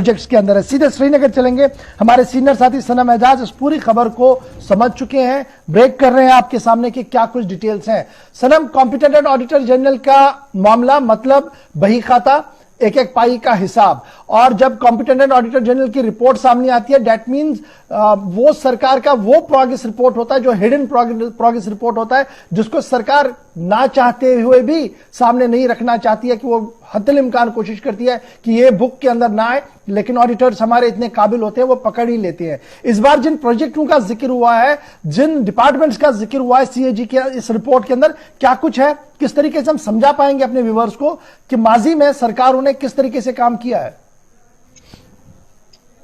Projects के अंदर है। सीधे श्रीनगर चलेंगे, हमारे सीनियर साथी सनम एजाज इस पूरी खबर को समझ चुके हैं, ब्रेक कर रहे हैं आपके सामने कि क्या कुछ डिटेल्स हैं। सनम, कॉम्पिटेंट ऑडिटर जनरल का मामला मतलब बही खाता, एक एक पाई का हिसाब, और जब कॉम्पिटेंट ऑडिटर जनरल की रिपोर्ट सामने आती है दैट मींस वो सरकार का वो प्रोग्रेस रिपोर्ट होता है जो हिडन प्रोग्रेस रिपोर्ट होता है, जिसको सरकार ना चाहते हुए भी सामने नहीं रखना चाहती है, कि वो हद्दुल इम्कान कोशिश करती है कि ये बुक के अंदर ना आए, लेकिन ऑडिटर्स हमारे इतने काबिल होते हैं वो पकड़ ही लेते हैं। इस बार जिन प्रोजेक्टों का जिक्र हुआ है, जिन डिपार्टमेंट्स का जिक्र हुआ है सीएजी के इस रिपोर्ट के अंदर, क्या कुछ है, किस तरीके से हम समझा पाएंगे अपने व्यूअर्स को कि माजी में सरकारों ने किस तरीके से काम किया है?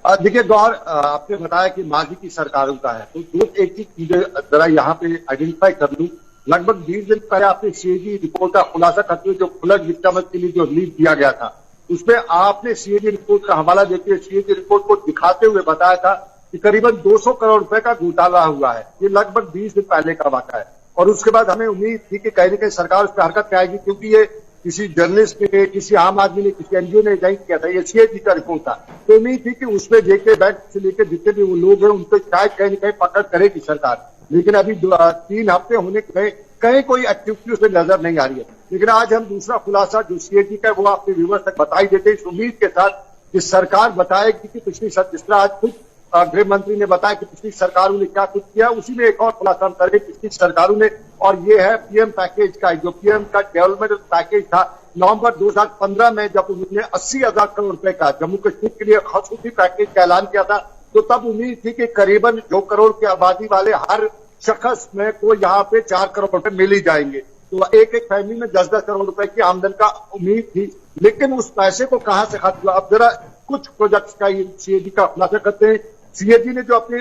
देखिए गौर, आपने बताया कि माजी की सरकारों का है, तो एक चीज जरा यहाँ पे आइडेंटिफाई कर लूं। लगभग 20 दिन पहले आपने सीएजी रिपोर्ट का खुलासा करते हुए जो फ्लड विक्टिम्स के लिए जो रिलीफ दिया गया था, उसमें आपने सीएजी रिपोर्ट का हवाला देते हुए सीएजी रिपोर्ट को दिखाते हुए बताया था कि करीबन 200 करोड़ रुपए का घोटाला हुआ है। ये लगभग 20 दिन पहले का वाक़ा है, और उसके बाद हमें उम्मीद थी कि कहीं न कहीं सरकार उस पर हरकत में आएगी, क्योंकि ये किसी जर्नलिस्ट ने, किसी आम आदमी ने, किसी एनजीओ ने जारी किया था, ये सीएजी का रिपोर्ट था। तो उम्मीद थी कि उसमें जेके बैंक से लेकर जितने भी वो लोग हैं उनको शायद कहीं न कहीं पकड़ करेगी सरकार, लेकिन अभी 3 हफ्ते होने के कहीं कोई एक्टिविटी उसमें नजर नहीं आ रही है। लेकिन आज हम दूसरा खुलासा जो सीएजी का है वो अपने व्यूअर्स तक बताई देते हैं, इस उम्मीद के साथ कि सरकार बताएगी कि पिछली जिस तरह आज खुद गृह मंत्री ने बताया कि पिछली सरकारों ने क्या कुछ किया, उसी में एक और खुलासा हम करें पिछली सरकारों ने, और ये है पीएम पैकेज का, जो पीएम का डेवलपमेंट पैकेज था। नवंबर 2015 में जब उन्होंने 80,000 करोड़ रुपए का जम्मू कश्मीर के लिए खसूसी पैकेज का ऐलान किया था, तो तब उम्मीद थी कि करीबन 2 करोड़ की आबादी वाले हर शख्स में को यहाँ पे 4 करोड़ रुपए मिल ही जाएंगे, तो एक एक फैमिली में 10-10 करोड़ रुपए की आमदन का उम्मीद थी। लेकिन उस पैसे को कहां से खर्च हुआ, अब जरा कुछ प्रोजेक्ट्स का सीएजी का खुलासा करते हैं। सीएजी ने जो अपनी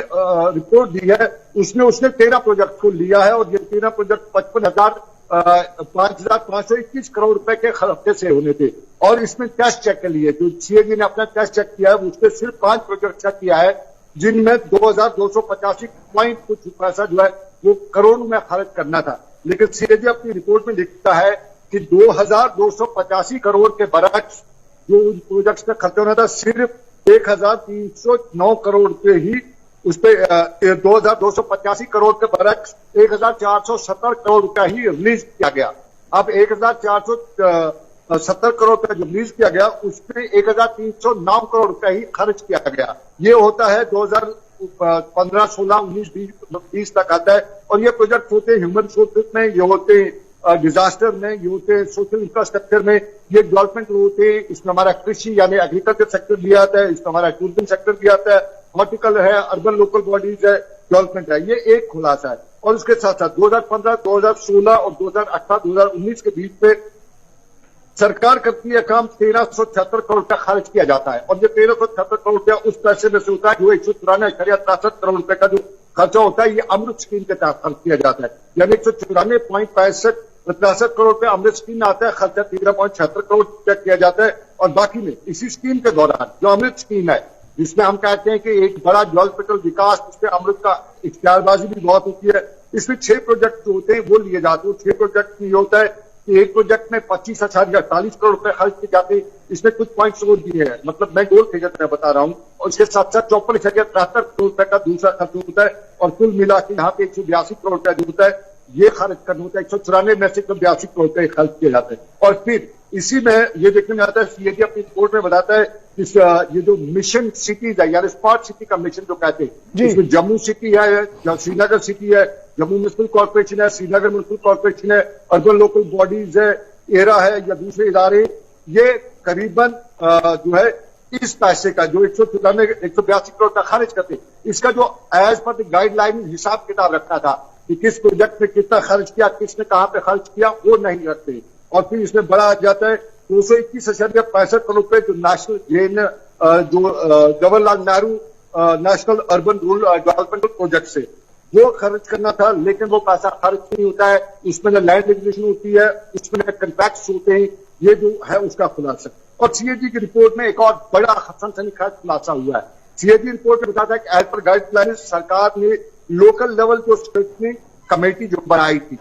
रिपोर्ट दी है उसमें उसने 13 प्रोजेक्ट को लिया है, और ये 13 प्रोजेक्ट 5,521 करोड़ रुपए के खर्चे से होने थे, और इसमें टेस्ट चेक के लिए जो सीएजी ने अपना टेस्ट चेक किया है उसमें सिर्फ 5 प्रोजेक्ट चेक किया है, जिनमें 2,285 पॉइंट कुछ पैसा जो है वो करोड़ में खर्च करना था। लेकिन सीएजी अपनी रिपोर्ट में लिखता है कि 2,285 करोड़ के बरक्स जो उन प्रोजेक्ट्स में खर्च होना था, सिर्फ 1,309 करोड़ रुपए ही उस पे 2,285 करोड़ के बरक्स 1,470 करोड़ रुपया ही रिलीज किया गया। अब 1,470 करोड़ रुपया जो रिलीज किया गया उसमें 1,309 करोड़ रुपया ही खर्च किया गया। ये होता है 2015, 16, 19, 20 तक आता है, और ये प्रोजेक्ट होते हैं ह्यूमन रिसोर्सेज में, ये होते हैं डिजास्टर में, ये होते हैं सोशल इंफ्रास्ट्रक्चर में, ये डेवलपमेंट होते हैं। इसमें हमारा कृषि यानी एग्रीकल्चर सेक्टर भी आता है, इसमें हमारा टूरिज्म सेक्टर भी आता है, हॉर्टिकल है, अर्बन लोकल बॉडीज है, डेवलपमेंट है। ये एक खुलासा है, और उसके साथ साथ 2015, 2016 और 2018, 2019 के बीच में सरकार करती है काम 1,376 करोड़ रुपया खर्च किया जाता है, और ये 1,376 करोड़ रुपया उस पैसे में से होता है जो 194.63 करोड़ रुपए का जो खर्चा होता है, ये अमृत स्कीम के तहत खर्च किया जाता है। यानी 194.63 करोड़ रुपया अमृत स्कीम में आता है, खर्चा 13.76 करोड़ रुपया किया जाता है। और बाकी में इसी स्कीम के दौरान जो अमृत स्कीम है, जिसमें हम कहते हैं कि एक बड़ा डेवलपमेंटल विकास, जिसमें अमृत का इख्तियारबाजी भी बहुत होती है, इसमें 6 प्रोजेक्ट जो होते हैं वो लिए जाते हैं। 6 प्रोजेक्ट में ये होता है कि एक प्रोजेक्ट में 25,48 करोड़ रुपए खर्च किए जाते हैं, इसमें कुछ पॉइंट्स और दिए हैं, मतलब मैं गोल फिगर में बता रहा हूँ, और इसके साथ साथ 54,73 करोड़ रुपए का दूसरा खर्च होता है, और कुल मिला के यहाँ पे 182 करोड़ रुपया जो होता है ये खर्च करना होता है। 194 में से 82 करोड़ रुपए खर्च किए जाते हैं। और फिर इसी में ये देखने में आता है, सीएजी अपनी रिपोर्ट में बताता है कि ये जो मिशन सिटीज है, यानी स्मार्ट सिटी का मिशन जो कहते हैं, इसमें जम्मू सिटी है, श्रीनगर सिटी है, जम्मू म्युनिसिपल कॉर्पोरेशन है, श्रीनगर म्युनिसिपल कॉर्पोरेशन है, अर्बन लोकल बॉडीज है, एरा है या दूसरे इदारे, ये करीबन जो है इस पैसे का जो 182 करोड़ का खर्च करते, इसका जो एज पर गाइडलाइन हिसाब किताब रखा था कि किस प्रोजेक्ट में कितना खर्च किया, किसने कहां पे खर्च किया, वो नहीं रखते। और फिर इसमें बड़ा आ जाता है 221.65 करोड़ रुपए जो नेशनल जो Jawaharlal Nehru national urban rural development project से वो खर्च करना था, लेकिन वो पैसा खर्च नहीं होता है। उसमें न लैंड रेगुलेशन होती है, उसमें न कॉन्ट्रैक्ट्स होते हैं, ये जो है उसका खुलासा। और सीएजी की रिपोर्ट में एक और बड़ा सनसनीखेज खुलासा हुआ है। सीएजी रिपोर्ट में बताता है कि एज पर गाइडलाइन सरकार ने लोकल लेवल को स्ट्रेंथनिंग कमेटी जो बनाई थी,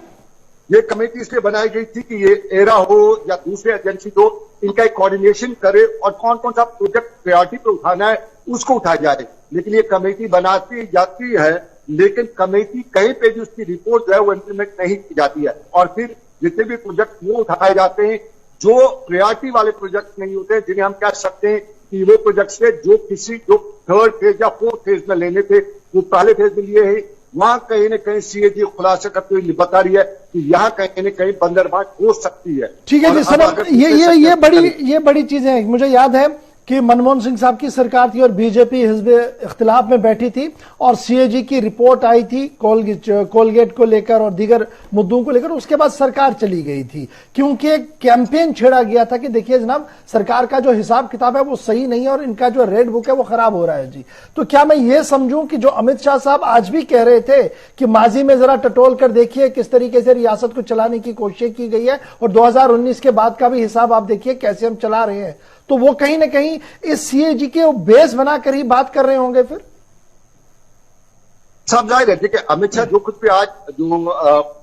ये कमेटी इसलिए बनाई गई थी कि ये एरा हो या दूसरे एजेंसी हो, इनका एक कोऑर्डिनेशन करे और कौन कौन सा प्रोजेक्ट प्रायोरिटी पे उठाना है उसको उठाया जाए। लेकिन ये कमेटी बनाती जाती है, लेकिन कमेटी कहीं पे भी उसकी रिपोर्ट जो है वो इम्प्लीमेंट नहीं की जाती है। और फिर जितने भी प्रोजेक्ट वो उठाए जाते हैं जो प्रायोरिटी वाले प्रोजेक्ट नहीं होते, जिन्हें हम कह सकते हैं कि वो प्रोजेक्ट से जो थर्ड फेज या फोर्थ फेज में लेने थे वो पहले फेज में लिए हैं, वहां कहीं न कहीं सीएजी खुलासा करते हुए बता रही है कि यहाँ कहीं न कहीं बंदरबांट हो सकती है। ठीक है जी सनम, ये बड़ी चीजें हैं। मुझे याद है कि मनमोहन सिंह साहब की सरकार थी और बीजेपी हिज़्ब इख्तिलाफ में बैठी थी और सीएजी की रिपोर्ट आई थी कोलगेट को लेकर और दीगर मुद्दों को लेकर। उसके बाद सरकार चली गई थी क्योंकि एक कैंपेन छेड़ा गया था कि देखिए जनाब, सरकार का जो हिसाब किताब है वो सही नहीं है और इनका जो रेड बुक है वो खराब हो रहा है जी। तो क्या मैं ये समझूं कि जो अमित शाह साहब आज भी कह रहे थे कि माजी में जरा टटोल कर देखिए किस तरीके से रियासत को चलाने की कोशिश की गई है और 2019 के बाद का भी हिसाब आप देखिए कैसे हम चला रहे हैं, तो वो कहीं ना कहीं इस सीएजी के बेस बनाकर ही बात कर रहे होंगे फिर? सब जाहिर है। देखिए अमित शाह जो कुछ भी आज जो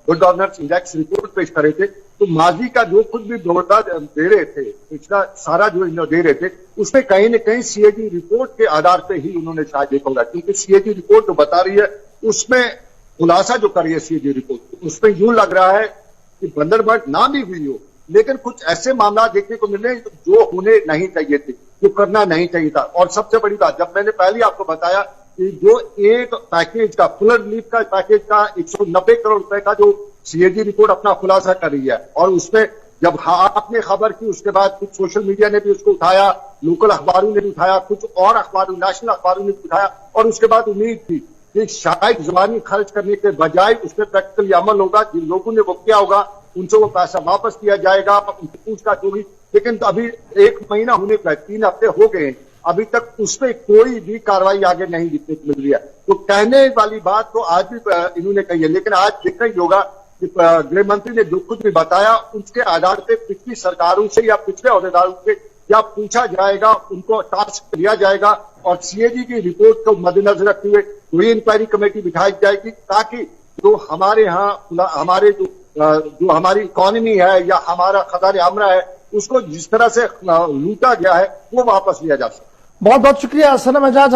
गुड गवर्नेंस इंडेक्स रिपोर्ट पेश कर रहे थे, तो माजी का जो कुछ भी ब्यौरा दे रहे थे, पिछला सारा जो दे रहे थे, उसमें कहीं न कहीं सीएजी रिपोर्ट के आधार पर ही उन्होंने शायद देखा होगा। क्योंकि सीएजी रिपोर्ट जो बता रही है उसमें खुलासा जो कर रही है सीएजी रिपोर्ट, उसमें यूं लग रहा है कि बंदरबांट ना भी हुई हो, लेकिन कुछ ऐसे मामला देखने को मिल रहे हैं जो होने नहीं चाहिए थे, जो करना नहीं चाहिए था। और सबसे बड़ी बात, जब मैंने पहले आपको बताया कि जो एक पैकेज का फ्लड रिलीफ का पैकेज का 190 करोड़ रुपए का जो सीएजी रिपोर्ट अपना खुलासा कर रही है, और उसमें जब आपने खबर की उसके बाद कुछ सोशल मीडिया ने भी उसको उठाया, लोकल अखबारों ने भी उठाया, कुछ और अखबारों नेशनल अखबारों ने भी उठाया, और उसके बाद उम्मीद थी कि शायद जुबानी खर्च करने के बजाय उसमें प्रैक्टिकली अमल होगा, जिन लोगों ने वो किया होगा उनसे वो पैसा वापस किया जाएगा, उनकी पूछताछ होगी। लेकिन अभी 1 महीना होने का, 3 हफ्ते हो गए हैं, अभी तक उस पर कोई भी कार्रवाई आगे नहीं दिखने को मिल रही है। तो कहने वाली बात तो आज भी इन्होंने कही है, लेकिन आज देखना ही होगा कि गृह मंत्री ने जो कुछ भी बताया उसके आधार पर पिछली सरकारों से या पिछले अहदेदारों से क्या पूछा जाएगा, उनको टास्क दिया जाएगा और सीएजी की रिपोर्ट को मद्देनजर रखते हुए कोई इंक्वायरी कमेटी बिठाई जाएगी, ताकि जो हमारे यहाँ हमारे जो हमारी इकोनॉमी है या हमारा खजाने आमरा है उसको जिस तरह से लूटा गया है वो वापस लिया जा सके। बहुत बहुत शुक्रिया सनम एजाज।